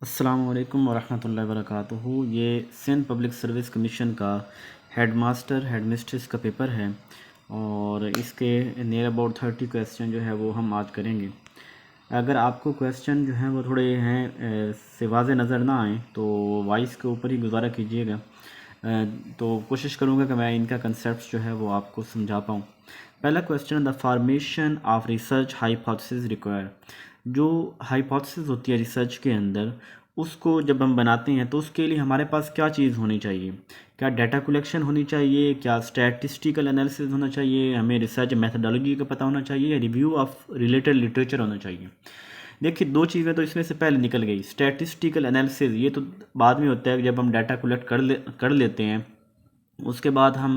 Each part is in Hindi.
अस्सलामु अलैकुम वरहमतुल्लाहि वबरकातुहू। ये सिंध पब्लिक सर्विस कमीशन का हेडमास्टर हेडमिस्ट्रेस का पेपर है और इसके नियर अबाउट 30 क्वेश्चन जो है वो हम आज करेंगे। अगर आपको क्वेश्चन जो हैं वो थोड़े हैं से वाज़े नज़र ना आए तो वॉइस के ऊपर ही गुजारा कीजिएगा। तो कोशिश करूँगा कि मैं इनका कंसेप्ट जो है वो आपको समझा पाऊँ। पहला question, the formation of research hypothesis require. जो हाइपोथेसिस होती है रिसर्च के अंदर, उसको जब हम बनाते हैं तो उसके लिए हमारे पास क्या चीज़ होनी चाहिए? क्या डाटा कलेक्शन होनी चाहिए? क्या स्टैटिस्टिकल एनालिसिस होना चाहिए? हमें रिसर्च मेथडोलॉजी का पता होना चाहिए या रिव्यू ऑफ रिलेटेड लिटरेचर होना चाहिए? देखिए, दो चीज़ें तो इसमें से पहले निकल गई। स्टैटिस्टिकल एनालिसिस ये तो बाद में होता है जब हम डाटा कलेक्ट कर लेते हैं। उसके बाद हम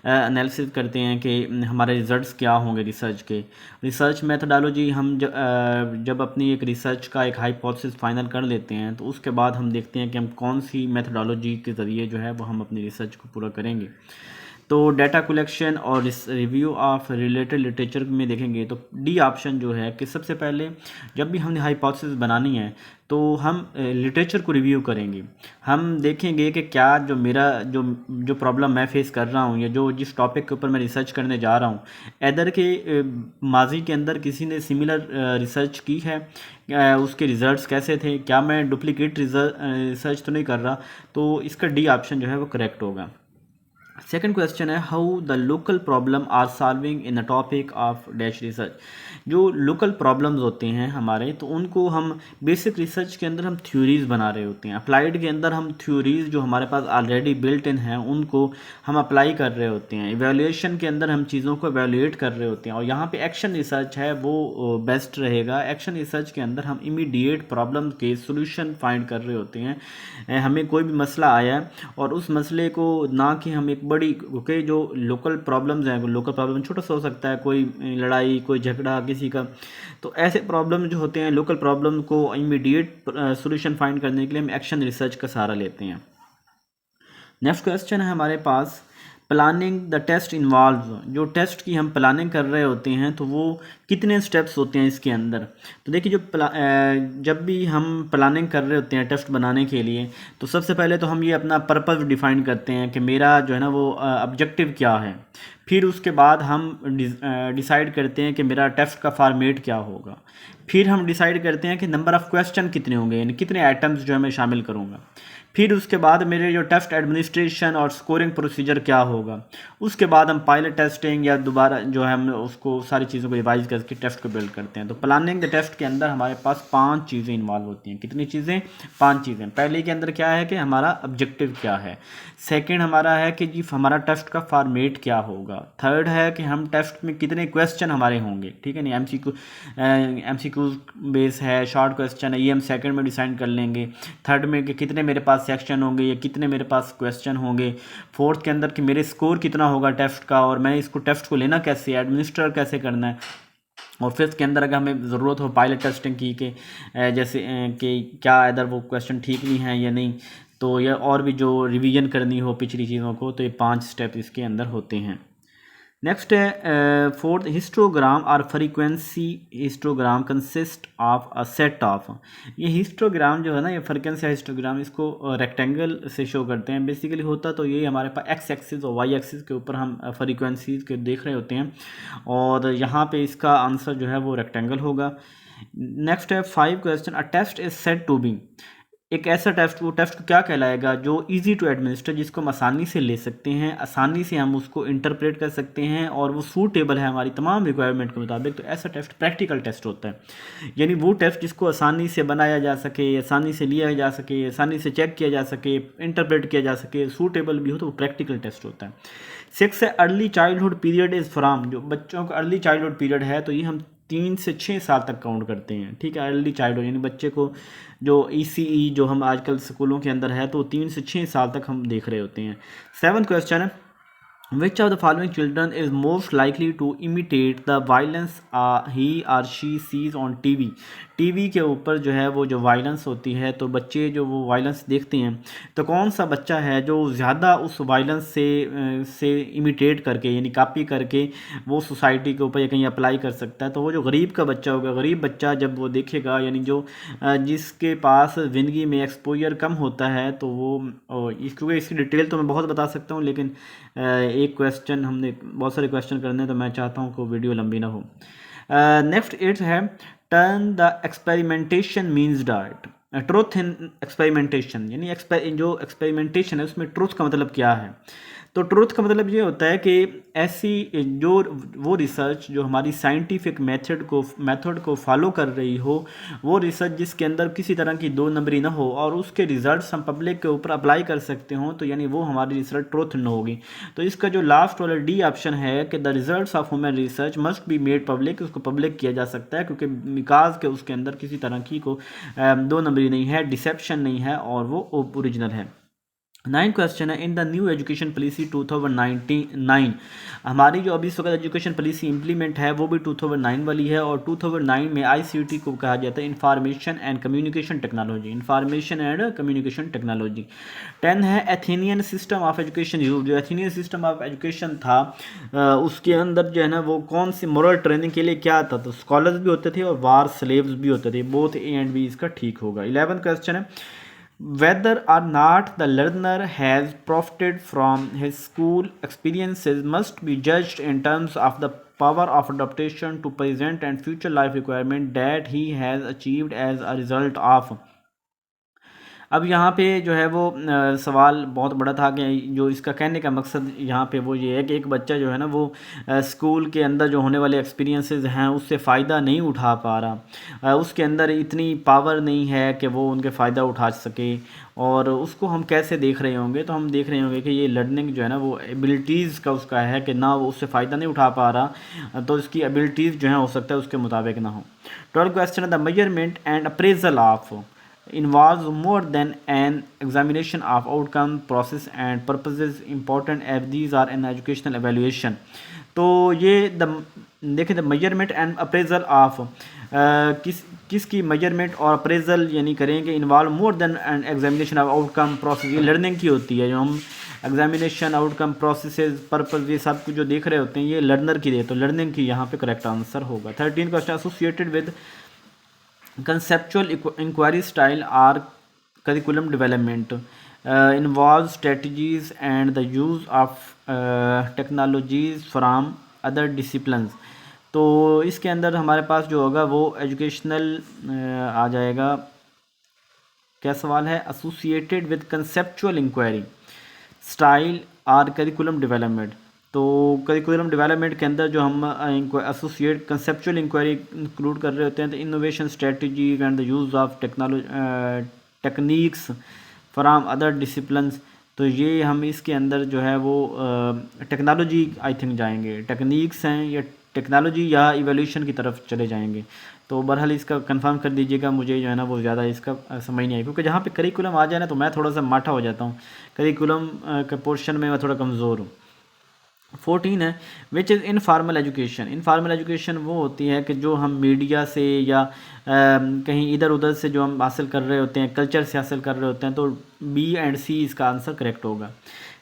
एनालिसिस करते हैं कि हमारे रिज़ल्ट्स क्या होंगे रिसर्च के। रिसर्च मेथडोलॉजी हम जब अपनी एक रिसर्च का एक हाइपोथेसिस फाइनल कर लेते हैं तो उसके बाद हम देखते हैं कि हम कौन सी मेथडोलॉजी के ज़रिए जो है वो हम अपनी रिसर्च को पूरा करेंगे। तो डाटा कलेक्शन और रिव्यू ऑफ रिलेटेड लिटरेचर में देखेंगे तो डी ऑप्शन जो है कि सबसे पहले जब भी हमने हाइपोथेसिस बनानी है तो हम लिटरेचर को रिव्यू करेंगे। हम देखेंगे कि क्या जो मेरा जो जो प्रॉब्लम मैं फेस कर रहा हूँ या जो जिस टॉपिक के ऊपर मैं रिसर्च करने जा रहा हूँ, इधर के माजी के अंदर किसी ने सिमिलर रिसर्च की है, उसके रिजल्ट्स कैसे थे, क्या मैं डुप्लीकेट रिसर्च तो नहीं कर रहा। तो इसका डी ऑप्शन जो है वो करेक्ट होगा। सेकेंड क्वेश्चन है, how the local problem are solving in the topic of dash research. जो लोकल प्रॉब्लम्स होते हैं हमारे, तो उनको हम बेसिक रिसर्च के अंदर हम थ्योरीज बना रहे होते हैं। अप्लाइड के अंदर हम थ्योरीज जो हमारे पास ऑलरेडी बिल्ट इन हैं उनको हम अप्लाई कर रहे होते हैं। इवेल्युएशन के अंदर हम चीज़ों को एवेल्युएट कर रहे होते हैं और यहाँ पे एक्शन रिसर्च है वो बेस्ट रहेगा। एक्शन रिसर्च के अंदर हम इमीडिएट प्रॉब्लम के सोल्यूशन फाइंड कर रहे होते हैं। हमें कोई भी मसला आया है और उस मसले को ना कि हम एक बड़ी ओके जो लोकल प्रॉब्लम्स हैं, लोकल प्रॉब्लम छोटा सा हो सकता है, कोई लड़ाई कोई झगड़ा किसी का, तो ऐसे प्रॉब्लम जो होते हैं लोकल प्रॉब्लम को इमीडिएट सोल्यूशन फाइंड करने के लिए हम एक्शन रिसर्च का सहारा लेते हैं। नेक्स्ट क्वेश्चन है हमारे पास, प्लानिंग द टेस्ट इन्वॉल्व। जो टेस्ट की हम प्लानिंग कर रहे होते हैं तो वो कितने स्टेप्स होते हैं इसके अंदर। तो देखिए जब भी हम प्लानिंग कर रहे होते हैं टेस्ट बनाने के लिए तो सबसे पहले तो हम ये अपना पर्पस डिफाइन करते हैं कि मेरा जो है ना वो ऑब्जेक्टिव क्या है। फिर उसके बाद हम डिसाइड करते हैं कि मेरा टेस्ट का फॉर्मेट क्या होगा। फिर हम डिसाइड करते हैं कि नंबर ऑफ़ क्वेश्चन कितने होंगे, यानी कितने आइटम्स जो है मैं शामिल करूँगा। फिर उसके बाद मेरे जो टेस्ट एडमिनिस्ट्रेशन और स्कोरिंग प्रोसीजर क्या होगा। उसके बाद हम पायलट टेस्टिंग या दोबारा जो है हम उसको सारी चीज़ों को रिवाइज करके टेस्ट को बिल्ड करते हैं। तो प्लानिंग द टेस्ट के अंदर हमारे पास 5 चीज़ें इन्वॉल्व होती हैं। कितनी चीज़ें? 5 चीज़ें। पहले के अंदर क्या है कि हमारा ऑब्जेक्टिव क्या है। सेकंड हमारा है कि जी हमारा टेस्ट का फॉर्मेट क्या होगा। थर्ड है कि हम टेस्ट में कितने क्वेश्चन हमारे होंगे, ठीक है नहीं, एमसीक्यू बेस है, शॉर्ट क्वेश्चन है, ये हम सेकंड में डिसाइड कर लेंगे। थर्ड में कि कितने मेरे पास सेक्शन होंगे या कितने मेरे पास क्वेश्चन होंगे। फोर्थ के अंदर कि मेरे स्कोर कितना होगा टेस्ट का और मैं इसको टेस्ट को लेना कैसे, एडमिनिस्टर कैसे करना है। और फिफ्थ के अंदर अगर हमें ज़रूरत हो पायलट टेस्टिंग की कि जैसे कि क्या इधर वो क्वेश्चन ठीक नहीं है या नहीं, तो या और भी जो रिवीजन करनी हो पिछली चीज़ों को, तो ये 5 स्टेप इसके अंदर होते हैं। नेक्स्ट है फोर्थ, हिस्टोग्राम और frequency histogram consist of a set of. ये हिस्टोग्राम जो है ना, ये फ्रीक्वेंसी हिस्टोग्राम इसको रेक्टेंगल से शो करते हैं। बेसिकली होता तो ये हमारे पास एक्स एक्सिस और वाई एक्सिस के ऊपर हम फ्रीक्वेंसीज के देख रहे होते हैं और यहाँ पे इसका आंसर जो है वो रेक्टेंगल होगा। नेक्स्ट है 5 question, a test is said to be. एक ऐसा टेस्ट, वो टेस्ट क्या कहलाएगा जो इजी टू एडमिनिस्टर, जिसको हम आसानी से ले सकते हैं, आसानी से हम उसको इंटरप्रेट कर सकते हैं और वो सूटेबल है हमारी तमाम रिक्वायरमेंट के मुताबिक। तो ऐसा टेस्ट प्रैक्टिकल टेस्ट होता है, यानी वो टेस्ट जिसको आसानी से बनाया जा सके, आसानी से लिया जा सके, आसानी से चेक किया जा सके, इंटरप्रेट किया जा सके, सूटेबल भी हो, तो वो प्रैक्टिकल टेस्ट होता है। 6 है early childhood period is from. जो बच्चों का अर्ली चाइल्डहुड पीरियड है तो ये हम 3 से 6 साल तक काउंट करते हैं, ठीक है। अर्ली चाइल्डहुड यानी बच्चे को जो ईसीई जो हम आजकल स्कूलों के अंदर है तो 3 से 6 साल तक हम देख रहे होते हैं। 7th क्वेश्चन है, which of the following children is most likely to imitate the violence he और she sees on TV. TV के ऊपर जो है वो जो वायलेंस होती है, तो बच्चे जो वो वायलेंस देखते हैं, तो कौन सा बच्चा है जो ज़्यादा उस वायलेंस से इमिटेट करके यानी कॉपी करके वो सोसाइटी के ऊपर या कहीं अप्लाई कर सकता है। तो वो जो गरीब का बच्चा होगा, गरीब बच्चा जब वो देखेगा, यानी जो जिसके पास ज़िंदगी में एक्सपोजर कम होता है, तो वो क्योंकि इसकी डिटेल तो मैं बहुत बता सकता हूँ, लेकिन एक क्वेश्चन, हमने बहुत सारे क्वेश्चन करने हैं, तो मैं चाहता हूँ कि वीडियो लंबी ना हो। नेक्स्ट 8 है turn the experimentation means diet, truth in experimentation, यानी जो एक्सपेरिमेंटेशन है उसमें ट्रुथ का मतलब क्या है। तो ट्रुथ का मतलब ये होता है कि ऐसी जो वो रिसर्च जो हमारी साइंटिफिक मेथड को फॉलो कर रही हो, वो रिसर्च जिसके अंदर किसी तरह की दो नंबरी ना हो और उसके रिजल्ट्स हम पब्लिक के ऊपर अप्लाई कर सकते हो, तो यानी वो हमारी रिसर्च ट्रुथ न होगी। तो इसका जो लास्ट वाला डी ऑप्शन है कि the results of human research must be made public, उसको पब्लिक किया जा सकता है क्योंकि बिकॉज के उसके अंदर किसी तरह की को दो नंबरी नहीं है, डिसेप्शन नहीं है और वो ओरिजिनल है। 9 क्वेश्चन है in the new education policy 2099, हमारी जो अभी इस वक्त एजुकेशन पॉलिसी इंप्लीमेंट है वो भी 2009 वाली है, और 2009 में आईसीटी को कहा जाता है information and communication technology, information and communication technology. 10 है एथेनियन सिस्टम ऑफ एजुकेशन, जो एथेनियन सिस्टम ऑफ एजुकेशन था उसके अंदर जो है ना वो कौन सी मोरल ट्रेनिंग के लिए क्या था, तो स्कॉलर्स भी होते थे और वार स्लेव्स भी होते थे, बोथ ए एंड बी इसका ठीक होगा। 11 क्वेश्चन है whether or not the learner has profited from his school experiences must be judged in terms of the power of adaptation to present and future life requirement that he has achieved as a result of। अब यहाँ पे जो है वो सवाल बहुत बड़ा था कि जो इसका कहने का मकसद यहाँ पे वो ये है कि एक बच्चा जो है ना वो स्कूल के अंदर जो होने वाले एक्सपीरियंसेस हैं उससे फ़ायदा नहीं उठा पा रहा, उसके अंदर इतनी पावर नहीं है कि वो उनके फ़ायदा उठा सके, और उसको हम कैसे देख रहे होंगे, तो हम देख रहे होंगे कि ये लर्निंग जो है ना वो एबिलिटीज़ का उसका है कि ना वो उससे फ़ायदा नहीं उठा पा रहा, तो इसकी एबिलिटीज़ जो है हो सकता है उसके मुताबिक ना हो। 12 क्वेश्चन है the measurement and appraisal of involves more than an examination of outcome process and purposes important as these are an educational evaluation। तो ये देखें the measurement and appraisal of किसकी मेजरमेंट और अप्रेजल यानी करेंगे involve more than an examination of outcome process, ये लर्निंग की होती है, जो हम एग्जामिनेशन आउटकम प्रोसेस पर्पज ये सब कुछ जो देख रहे होते हैं ये लर्नर की है, तो लर्निंग की यहाँ पे करेक्ट आंसर होगा। 13 question associated with conceptual inquiry style or curriculum development involves strategies and the use of technologies from other disciplines। तो इसके अंदर हमारे पास जो होगा वो एजुकेशनल आ जाएगा। क्या सवाल है, associated with conceptual inquiry style और करिकुलम डेवलपमेंट। तो करिकुलम डेवलपमेंट के अंदर जो हम एसोसिएट कंसेप्चुअल इंक्वायरी इंक्लूड कर रहे होते हैं, तो innovation strategy and the use of techniques from other disciplines. तो ये हम इसके अंदर जो है वो टेक्नोलॉजी आई थिंक जाएंगे, टेक्निक्स हैं या टेक्नोलॉजी या इवोल्यूशन की तरफ चले जाएंगे। तो बहरहाल इसका कंफर्म कर दीजिएगा, मुझे जो है ना वो ज़्यादा इसका समझ नहीं आया, क्योंकि जहाँ पे करिकुलम आ जाए ना तो मैं थोड़ा सा माठा हो जाता हूँ, करिकुलम के पोर्शन में मैं थोड़ा कमज़ोर हूँ। 14 है which is informal education. Informal education वो होती है कि जो हम मीडिया से या कहीं इधर उधर से जो हम हासिल कर रहे होते हैं, कल्चर से हासिल कर रहे होते हैं, तो बी एंड सी इसका आंसर करेक्ट होगा।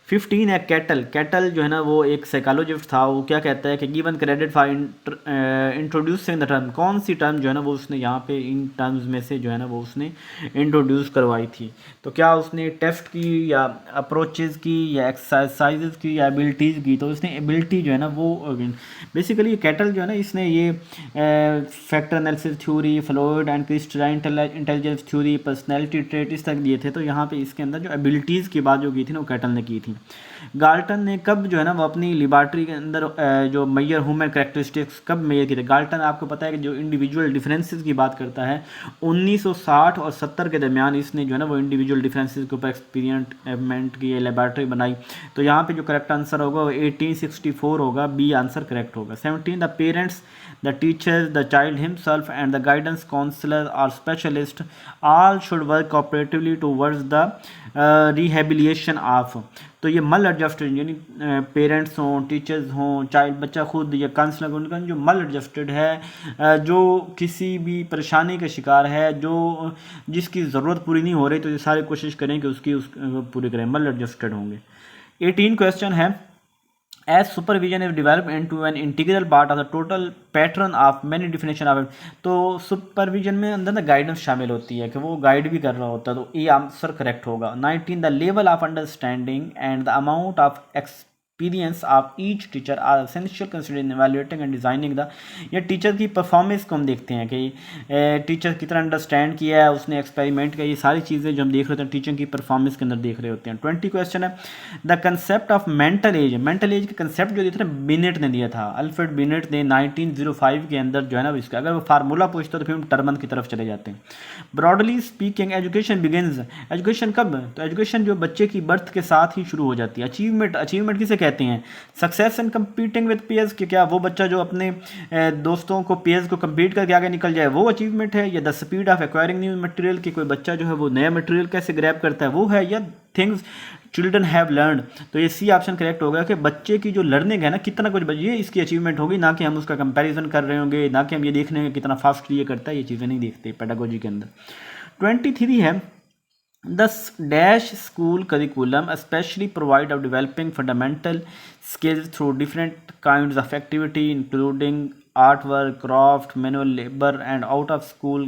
15 है कैटल। कैटल जो है ना वो एक साइकोलॉजिस्ट था, वो क्या कहता है कि given credit for introducing the term, कौन सी टर्म जो है ना वो उसने यहाँ पे इन टर्म्स में से जो है ना वो उसने इंट्रोड्यूस करवाई थी। तो क्या उसने टेस्ट की या अप्रोचेज़ की या एक्सरसाइजेज की या एबिलिटीज़ की, तो उसने एबिलिटी जो है ना वो बेसिकली कैटल जो है ना इसने ये factor analysis theory, फ्लोइड and crystalline intelligence theory, personality trait इस तक दिए थे। तो यहाँ पे इसके अंदर जो एबिलिटीज़ की बात जो की थी ना वो कैटल ने की थी। गाल्टन ने कब जो है ना वो अपनी लेबोरेटरी के अंदर जो मेजर ह्यूमन कैरेक्टरिस्टिक्स कब मेजर की थी। गाल्टन आपको पता है कि जो इंडिविजुअल डिफरेंसेस की बात करता है 1960 और 70 के दरमियान इसने जो है ना वो इंडिविजुअल डिफरेंसेस के ऊपर एक्सपेरिमेंट की लेबोरेटरी बनाई। तो यहाँ पे जो करेक्ट आंसर होगा वो 1864 होगा, बी आंसर करेक्ट होगा। 17 the parents, the teachers, the child himself and the guidance counselor or specialist all should work cooperatively towards the rehabilitation of। तो ये मल एडजस्टेड यानी पेरेंट्स हों, टीचर्स हों, चाइल्ड बच्चा खुद या काउंसलर, उनका जो मल एडजस्टेड है, जो किसी भी परेशानी का शिकार है, जो जिसकी ज़रूरत पूरी नहीं हो रही, तो ये सारी कोशिश करें कि उसकी पूरी करें, मल एडजस्टेड होंगे। 18 क्वेश्चन है, as supervision is developed into an integral part of the total pattern of many definition of it। तो सुपरविजन में अंदर ना गाइडेंस शामिल होती है कि वो गाइड भी कर रहा होता है, तो ये आंसर करेक्ट होगा। 19 the level of understanding and the amount of experience of each teacher are essential consider in evaluating and designing the. ये टीचर की परफॉर्मेंस को हम देखते हैं कि टीचर कितना अंडरस्टैंड किया है, उसने एक्सपेरिमेंट किया, ये सारी चीज़ें जो हम देख रहे होते हैं टीचर की परफॉर्मेंस के अंदर देख रहे होते हैं। 20 क्वेश्चन है, the concept of mental as. Mental as का कंसेप्ट जो दिया था बिनेट ने दिया था, अल्फ्रेड बिनेट ने 1905 के अंदर जो है ना इसका, अगर वो फार्मूला पूछता तो फिर हम टर्मन की तरफ चले जाते हैं। Broadly speaking education begins. Education कब? तो एजुकेशन जो बच्चे की बर्थ के साथ ही शुरू हो जाती है। अचीवमेंट किसे कहते हैं? Success and competing with peers, कि क्या वो बच्चा जो अपने दोस्तों को पीयर्स को कंपीट करके आगे निकल जाए, वो अचीवमेंट है? या the speed of acquiring new material, कि कोई बच्चा जो है वो नया मटेरियल कैसे ग्रैब करता है, वो है? या थिंग्स चिल्ड्रन हैव लर्नड। तो ये सी ऑप्शन करेक्ट होगा कि बच्चे की जो लर्निंग है ना, कितना कुछ ये इसकी अचीवमेंट होगी, ना कि हम उसका कंपैरिजन कर रहे होंगे, ना कि हम ये देख रहे हैं कितना फास्ट ये करता है, ये चीज़ें नहीं देखते पेडागोजी के अंदर। 23 है, the dash school curriculum specially provide of developing fundamental skills through different kinds of activity including art work, craft, manual labour and out of school.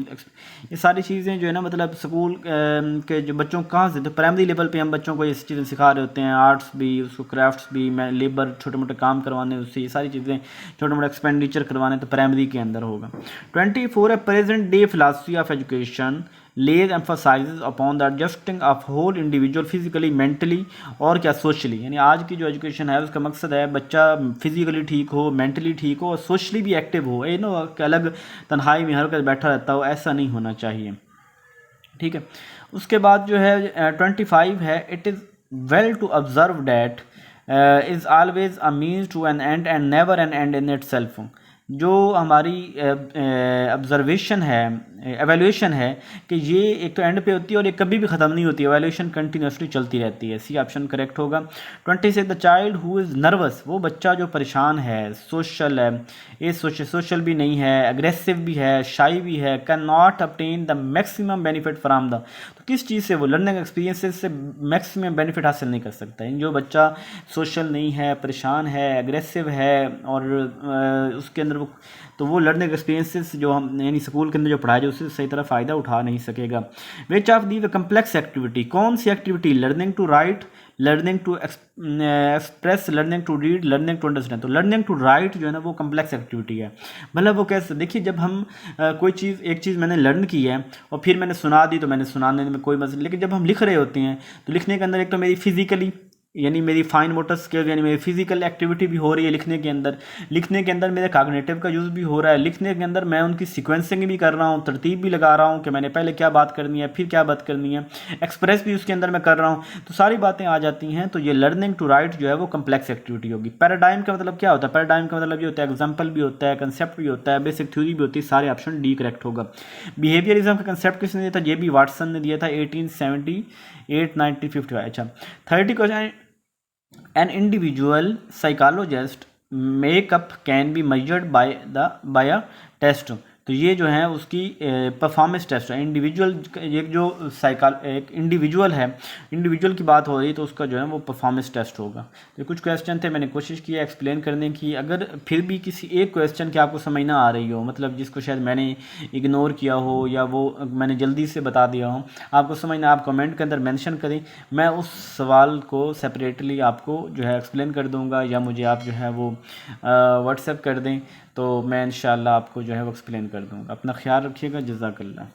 ये सारी चीज़ें जो है ना, मतलब स्कूल के जो बच्चों को कहाँ से, तो प्राइमरी लेवल पे हम बच्चों को ये चीज़ें सिखा रहे होते हैं, आर्ट्स भी, उसको क्राफ्ट्स भी, मैं लेबर छोटे मोटे काम करवाने, उससे ये सारी चीज़ें छोटे मोटे एक्सपेंडिचर करवाने, तो प्राइमरी के अंदर होगा। 24 है, present day philosophy of education lays emphasizes upon the adjusting of whole individual physically, mentally और क्या socially। यानी आज की जो एजुकेशन है उसका मकसद है बच्चा फिजिकली ठीक हो, मेंटली ठीक हो और सोशली भी एक्टिव हो, ये ना कि अलग तन्हाई में हर वक्त बैठा रहता हो, ऐसा नहीं होना चाहिए। ठीक है, उसके बाद जो है 25 है, it is well to observe that is always a means to an end and never an end in itself. जो हमारी ऑब्जर्वेशन है, एवेल्यूएशन है, कि ये एक तो एंड पे होती है और ये कभी भी ख़त्म नहीं होती, एवेल्यूएशन कंटिन्यूसली चलती रहती है। सी ऑप्शन करेक्ट होगा। 26 the child who is nervous, वो बच्चा जो परेशान है, सोशल है, ये सोशल भी नहीं है, अग्रेसिव भी है, शाई भी है, can not obtain the maximum benefit from the. तो किस चीज़ से वो लर्निंग एक्सपीरियंसेस से मैक्सिमम बेनिफिट हासिल नहीं कर सकता है। जो बच्चा सोशल नहीं है, परेशान है, अग्रेसिव है और उसके अंदर तो वो लर्निंग एक्सपीरियंसेस जो हम यानी स्कूल के अंदर जो पढ़ाया जाए उससे सही तरह फ़ायदा उठा नहीं सकेगा। Which of the complex activity, कौन सी activity? Learning to write, learning to express, learning to read, learning to understand. तो लर्निंग टू राइट जो है ना वो कम्प्लेक्स एक्टिविटी है। मतलब वो कैसे, देखिए जब हम कोई चीज़, एक चीज़ मैंने लर्न की है और फिर मैंने सुना दी, तो मैंने सुनाने में कोई मसला, लेकिन जब हम लिख रहे होते हैं तो लिखने के अंदर एक तो मेरी फिजिकली यानी मेरी फाइन मोटर स्किल्स यानी मेरी फिजिकल एक्टिविटी भी हो रही है लिखने के अंदर मेरे कॉग्निटिव का यूज़ भी हो रहा है। लिखने के अंदर मैं उनकी सीक्वेंसिंग भी कर रहा हूँ, तरतीब भी लगा रहा हूँ कि मैंने पहले क्या बात करनी है, फिर क्या बात करनी है, एक्सप्रेस भी उसके अंदर मैं कर रहा हूँ, तो सारी बातें आ जाती हैं। तो ये लर्निंग टू राइट जो है वो कम्प्लेक्स एक्टिविटी होगी। पैराडाइम का मतलब क्या होता है? पैराडाइम का मतलब ये होता है एग्जाम्पल भी होता है, कंसेप्ट भी होता है, बेसिक थ्योरी भी होती है। सारे ऑप्शन डी करेक्ट होगा। बिहेवियरिज्म का कंसेप्ट किसने दिया था? ये भी वाटसन ने दिया था 1878 1955। अच्छा, 30 question, an individual psychologist makeup can be measured by a test। तो ये जो है उसकी परफॉर्मेंस टेस्ट है। इंडिविजुअल एक जो एक इंडिविजुअल है, इंडिविजुअल की बात हो रही तो उसका जो है वो परफॉर्मेंस टेस्ट होगा। तो कुछ क्वेश्चन थे, मैंने कोशिश की एक्सप्लेन करने की। अगर फिर भी किसी एक क्वेश्चन की आपको समझ ना आ रही हो, मतलब जिसको शायद मैंने इग्नोर किया हो या वो मैंने जल्दी से बता दिया हो, आपको समझना, आप कमेंट के अंदर मेंशन करें, मैं उस सवाल को सेपरेटली आपको जो है एक्सप्लेन कर दूँगा, या मुझे आप जो है वो व्हाट्सएप कर दें, तो मैं इंशाल्लाह आपको जो है वो एक्सप्लेन कर दूँगा। अपना ख्याल रखिएगा। जज़ाकल्लाह।